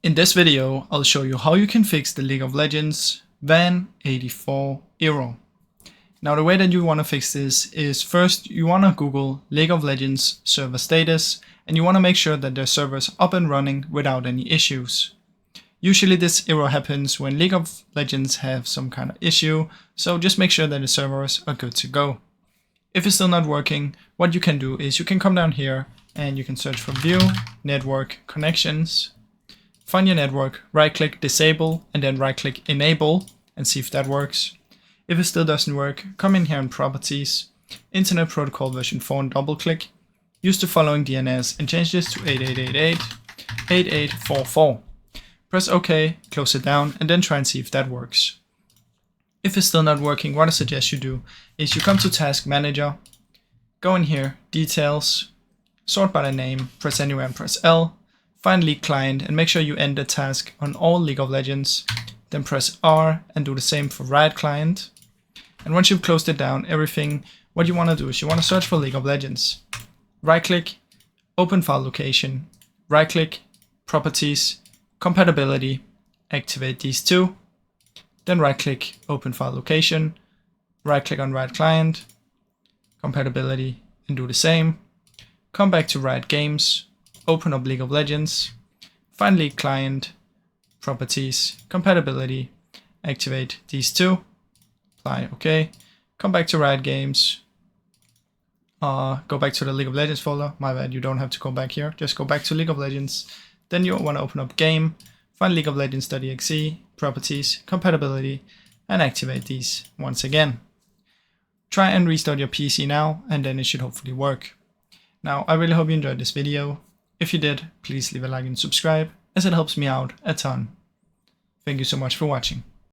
In this video, I'll show you how you can fix the League of Legends Van84 error. Now the way that you want to fix this is first you want to Google League of Legends server status and you want to make sure that the server is up and running without any issues. Usually this error happens when League of Legends have some kind of issue, so just make sure that the servers are good to go. If it's still not working, what you can do is you can come down here and you can search for View, Network, Connections. Find your network, right click disable and then right click enable and see if that works. If it still doesn't work, come in here in properties, Internet Protocol version 4 and double click. Use the following DNS and change this to 8888.8844. Press OK, close it down and then try and see if that works. If it's still not working, what I suggest you do is you come to Task Manager, go in here, Details, sort by the name, press anywhere and press L. Find League Client and make sure you end the task on all League of Legends. Then press R and do the same for Riot Client. And once you've closed it down, what you want to do is you want to search for League of Legends. Right click, Open File Location, right click, Properties, Compatibility, activate these two. Then right click, Open File Location, right click on Riot Client, Compatibility and do the same. Come back to Riot Games. Open up League of Legends, find League Client, Properties, Compatibility, activate these two, apply OK, come back to Riot Games, go back to the League of Legends folder, my bad, you don't have to go back here, just go back to League of Legends, then you want to open up Game, find League of Legends.exe, Properties, Compatibility, and activate these once again. Try and restart your PC now, and then it should hopefully work. Now, I really hope you enjoyed this video. If you did, please leave a like and subscribe, as it helps me out a ton. Thank you so much for watching.